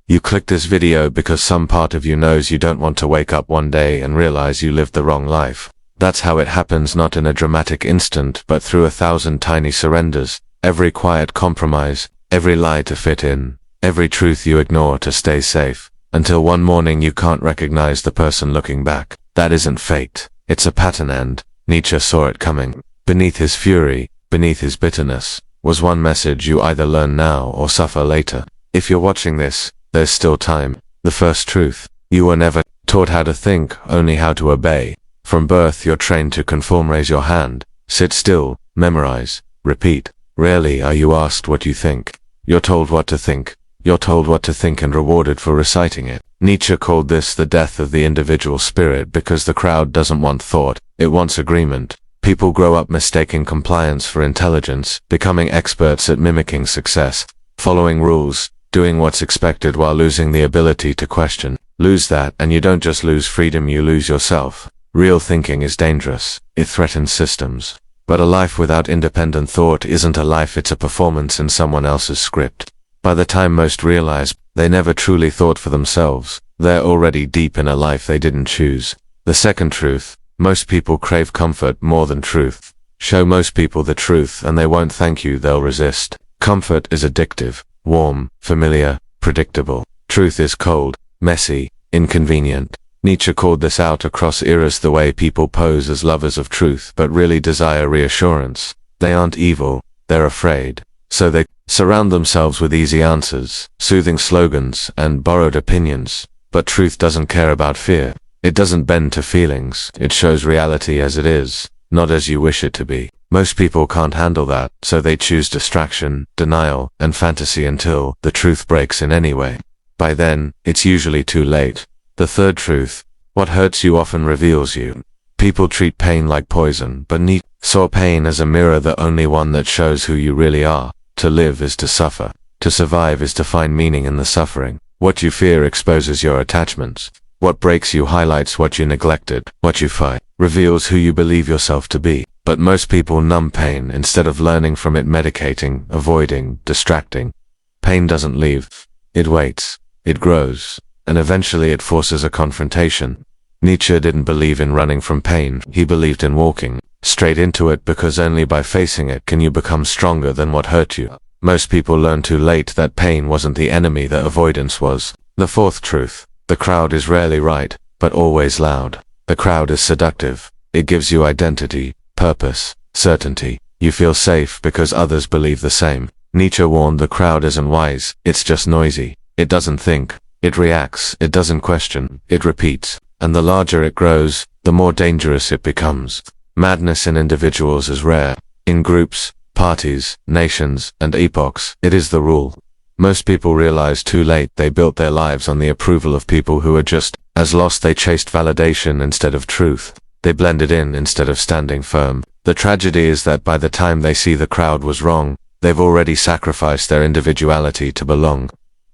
You click this video because some part of you knows you don't want to wake up one day and realize you lived the wrong life. That's how it happens, not in a dramatic instant, but through 1,000 tiny surrenders, every quiet compromise, every lie to fit in, every truth you ignore to stay safe, until one morning you can't recognize the person looking back. That isn't fate, it's a pattern, and Nietzsche saw it coming. Beneath his fury, beneath his bitterness, was one message: you either learn now or suffer later. If you're watching this, there's still time. The first truth: you were never taught how to think, only how to obey. From birth you're trained to conform. Raise your hand, sit still, memorize, repeat. Rarely are you asked what you think. You're told what to think. You're told what to think and rewarded for reciting it. Nietzsche called this the death of the individual spirit because the crowd doesn't want thought, it wants agreement. People grow up mistaking compliance for intelligence, becoming experts at mimicking success, following rules, doing what's expected while losing the ability to question. Lose that, and you don't just lose freedom, you lose yourself. Real thinking is dangerous. It threatens systems. But a life without independent thought isn't a life, it's a performance in someone else's script. By the time most realize, they never truly thought for themselves. They're already deep in a life they didn't choose. The second truth: most people crave comfort more than truth. Show most people the truth and they won't thank you, they'll resist. Comfort is addictive, warm, familiar, predictable. Truth is cold, messy, inconvenient. Nietzsche called this out across eras: the way people pose as lovers of truth but really desire reassurance. They aren't evil, they're afraid. So they surround themselves with easy answers, soothing slogans, and borrowed opinions. But truth doesn't care about fear. It doesn't bend to feelings. It shows reality as it is, not as you wish it to be. Most people can't handle that, so they choose distraction, denial, and fantasy until the truth breaks in anyway. By then, it's usually too late. The third truth: what hurts you often reveals you. People treat pain like poison, but Nietzsche saw pain as a mirror, the only one that shows who you really are. To live is to suffer. To survive is to find meaning in the suffering. What you fear exposes your attachments. What breaks you highlights what you neglected. What you fight reveals who you believe yourself to be. But most people numb pain instead of learning from it, medicating, avoiding, distracting. Pain doesn't leave. It waits. It grows. And eventually it forces a confrontation. Nietzsche didn't believe in running from pain. He believed in walking straight into it, because only by facing it can you become stronger than what hurt you. Most people learn too late that pain wasn't the enemy, that avoidance was. The fourth truth: the crowd is rarely right, but always loud. The crowd is seductive. It gives you identity, purpose, certainty. You feel safe because others believe the same. Nietzsche warned the crowd isn't wise, it's just noisy. It doesn't think. It reacts. It doesn't question. It repeats. And the larger it grows, the more dangerous it becomes. Madness in individuals is rare. In groups, parties, nations, and epochs, it is the rule. Most people realize too late they built their lives on the approval of people who are just as lost. They chased validation instead of truth. They blended in instead of standing firm. The tragedy is that by the time they see the crowd was wrong, they've already sacrificed their individuality to belong.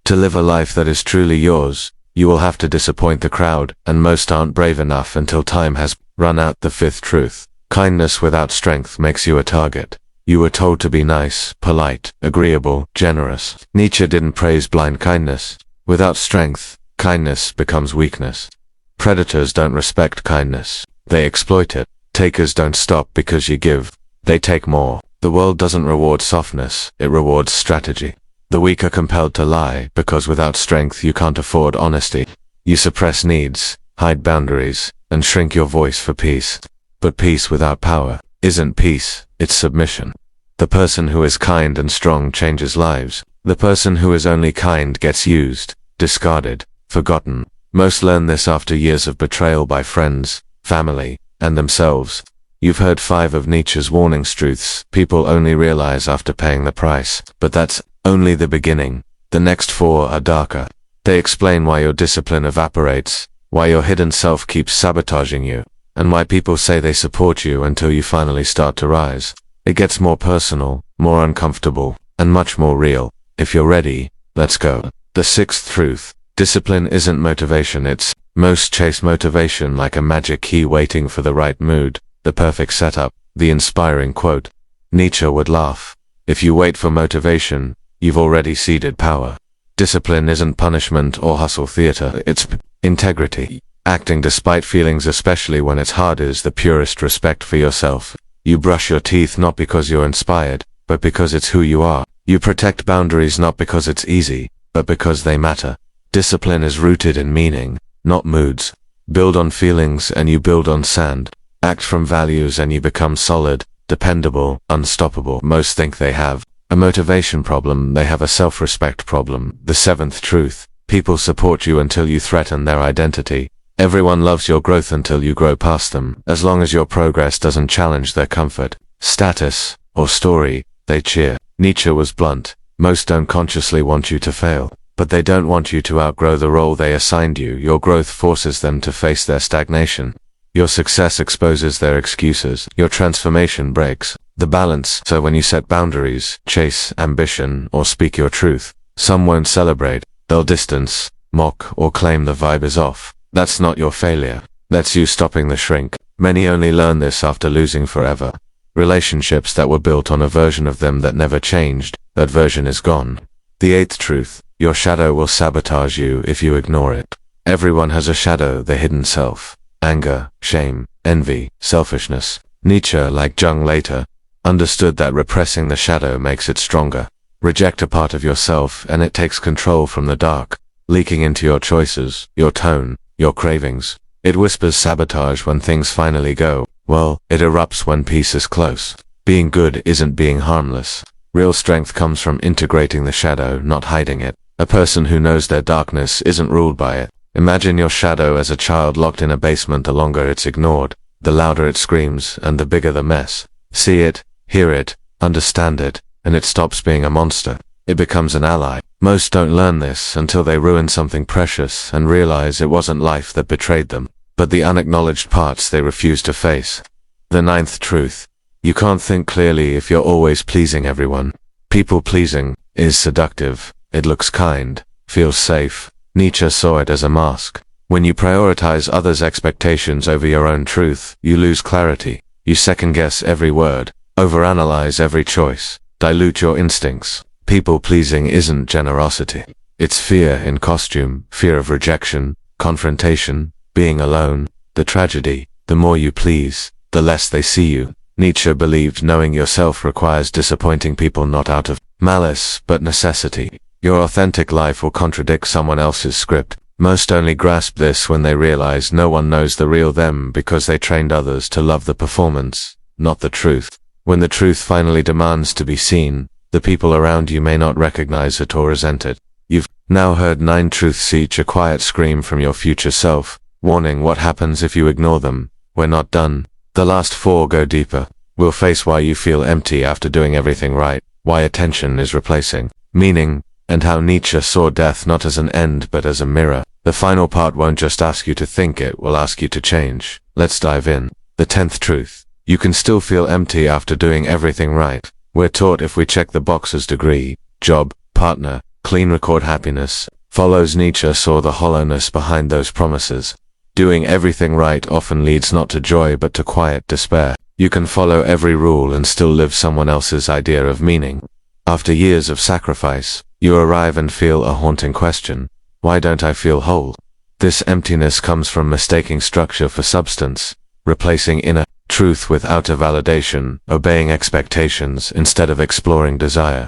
To live a life that is truly yours, you will have to disappoint the crowd, and most aren't brave enough until time has run out. The fifth truth: kindness without strength makes you a target. You were told to be nice, polite, agreeable, generous. Nietzsche didn't praise blind kindness. Without strength, kindness becomes weakness. Predators don't respect kindness. They exploit it. Takers don't stop because you give. They take more. The world doesn't reward softness, it rewards strategy. The weak are compelled to lie, because without strength you can't afford honesty. You suppress needs, hide boundaries, and shrink your voice for peace. But peace without power isn't peace, it's submission. The person who is kind and strong changes lives. The person who is only kind gets used, discarded, forgotten. Most learn this after years of betrayal by friends, family, and themselves. You've heard 5 of Nietzsche's warning truths people only realize after paying the price. But that's only the beginning. The next 4 are darker. They explain why your discipline evaporates, why your hidden self keeps sabotaging you, and why people say they support you until you finally start to rise. It gets more personal, more uncomfortable, and much more real. If you're ready, let's go. The sixth truth: discipline isn't motivation, it's most chase motivation like a magic key waiting for the right mood, the perfect setup, the inspiring quote. Nietzsche would laugh. If you wait for motivation, you've already ceded power. Discipline isn't punishment or hustle theater, it's integrity. Acting despite feelings, especially when it's hard, is the purest respect for yourself. You brush your teeth not because you're inspired, but because it's who you are. You protect boundaries not because it's easy, but because they matter. Discipline is rooted in meaning, not moods. Build on feelings and you build on sand. Act from values and you become solid, dependable, unstoppable. Most think they have a motivation problem, they have a self-respect problem. The seventh truth: people support you until you threaten their identity. Everyone loves your growth until you grow past them. As long as your progress doesn't challenge their comfort, status, or story, they cheer. Nietzsche was blunt. Most don't consciously want you to fail, but they don't want you to outgrow the role they assigned you. Your growth forces them to face their stagnation. Your success exposes their excuses. Your transformation breaks the balance. So when you set boundaries, chase ambition, or speak your truth, some won't celebrate. They'll distance, mock, or claim the vibe is off. That's not your failure. That's you stopping the shrink. Many only learn this after losing forever. Relationships that were built on a version of them that never changed, that version is gone. The eighth truth: your shadow will sabotage you if you ignore it. Everyone has a shadow, the hidden self. Anger, shame, envy, selfishness. Nietzsche, like Jung later, understood that repressing the shadow makes it stronger. Reject a part of yourself and it takes control from the dark, leaking into your choices, your tone, your cravings. It whispers sabotage when things finally go well. It erupts when peace is close. Being good isn't being harmless. Real strength comes from integrating the shadow, not hiding it. A person who knows their darkness isn't ruled by it. Imagine your shadow as a child locked in a basement. The longer it's ignored, the louder it screams, and the bigger the mess. See it, hear it, understand it, and it stops being a monster. It becomes an ally. Most don't learn this until they ruin something precious and realize it wasn't life that betrayed them, but the unacknowledged parts they refuse to face. The ninth truth: you can't think clearly if you're always pleasing everyone. People-pleasing is seductive. It looks kind, feels safe. Nietzsche saw it as a mask. When you prioritize others' expectations over your own truth, you lose clarity. You second-guess every word, overanalyze every choice, dilute your instincts. People-pleasing isn't generosity. It's fear in costume, fear of rejection, confrontation, being alone. The tragedy: the more you please, the less they see you. Nietzsche believed knowing yourself requires disappointing people not out of malice, but necessity. Your authentic life will contradict someone else's script. Most only grasp this when they realize no one knows the real them because they trained others to love the performance, not the truth. When the truth finally demands to be seen, the people around you may not recognize it or resent it. You've now heard 9 truths, each a quiet scream from your future self, warning what happens if you ignore them. We're not done. The last 4 go deeper. We'll face why you feel empty after doing everything right, why attention is replacing meaning, and how Nietzsche saw death not as an end but as a mirror. The final part won't just ask you to think, it will ask you to change. Let's dive in. The 10th truth: you can still feel empty after doing everything right. We're taught if we check the boxes: degree, job, partner, clean record, happiness follows. Nietzsche saw the hollowness behind those promises. Doing everything right often leads not to joy but to quiet despair. You can follow every rule and still live someone else's idea of meaning. After years of sacrifice, you arrive and feel a haunting question: why don't I feel whole? This emptiness comes from mistaking structure for substance, replacing inner truth with outer validation, obeying expectations instead of exploring desire.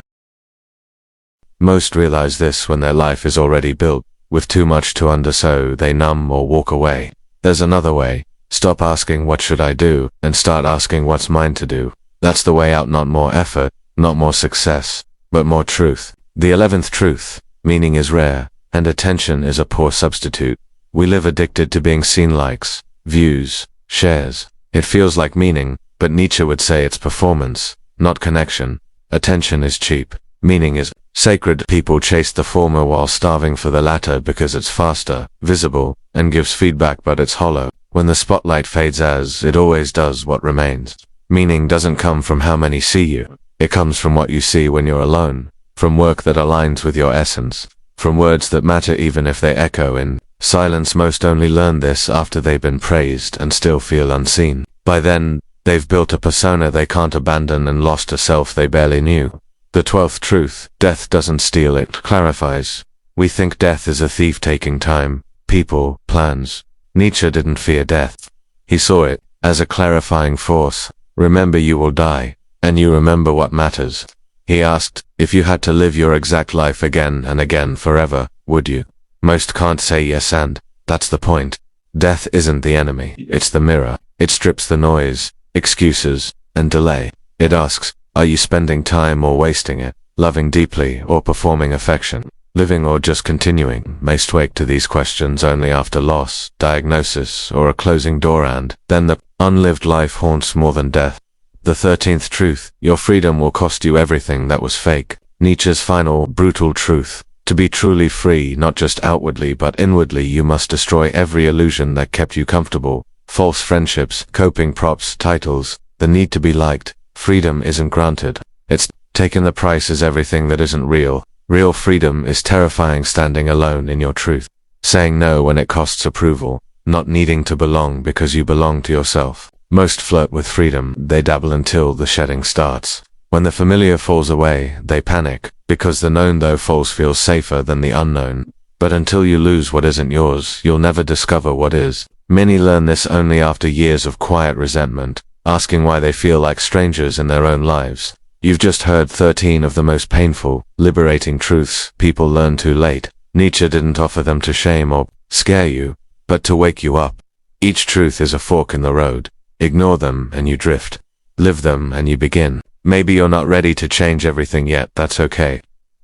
Most realize this when their life is already built. With too much to undo, so they numb or walk away. There's another way. Stop asking what should I do, and start asking what's mine to do. That's the way out. Not more effort, not more success, but more truth. The 11th truth: meaning is rare, and attention is a poor substitute. We live addicted to being seen, likes, views, shares. It feels like meaning, but Nietzsche would say it's performance, not connection. Attention is cheap. Meaning is sacred. People chase the former while starving for the latter because it's faster, visible, and gives feedback, but it's hollow. When the spotlight fades, as it always does, what remains? Meaning doesn't come from how many see you. It comes from what you see when you're alone, from work that aligns with your essence, from words that matter even if they echo in silence. Most only learn this after they've been praised and still feel unseen. By then, they've built a persona they can't abandon and lost a self they barely knew. The 12th truth: death doesn't steal, it clarifies. We think death is a thief taking time, people, plans. Nietzsche didn't fear death. He saw it as a clarifying force. Remember you will die, and you remember what matters. He asked, if you had to live your exact life again and again forever, would you? Most can't say yes, and that's the point. Death isn't the enemy, it's the mirror. It strips the noise, excuses, and delay. It asks, are you spending time or wasting it? Loving deeply or performing affection? Living or just continuing? Most wake to these questions only after loss, diagnosis, or a closing door, and then the unlived life haunts more than death. The 13th truth, your freedom will cost you everything that was fake. Nietzsche's final, brutal truth. To be truly free, not just outwardly but inwardly, you must destroy every illusion that kept you comfortable. False friendships, coping props, titles, the need to be liked. Freedom isn't granted. It's taken. The price is everything that isn't real. Real freedom is terrifying, standing alone in your truth. Saying no when it costs approval. Not needing to belong because you belong to yourself. Most flirt with freedom, they dabble until the shedding starts. When the familiar falls away, they panic, because the known though falls feels safer than the unknown. But until you lose what isn't yours, you'll never discover what is. Many learn this only after years of quiet resentment, asking why they feel like strangers in their own lives. You've just heard 13 of the most painful, liberating truths people learn too late. Nietzsche didn't offer them to shame or scare you, but to wake you up. Each truth is a fork in the road. Ignore them and you drift. Live them and you begin. Maybe you're not ready to change everything yet, that's okay.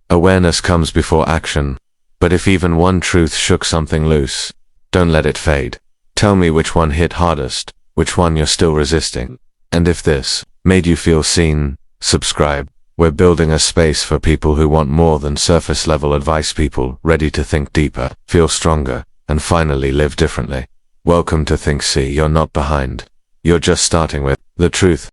Awareness comes before action. But if even one truth shook something loose, don't let it fade. Tell me which one hit hardest, which one you're still resisting. And if this made you feel seen, subscribe. We're building a space for people who want more than surface level advice, people ready to think deeper, feel stronger, and finally live differently. Welcome to Think See. You're not behind. You're just starting with the truth.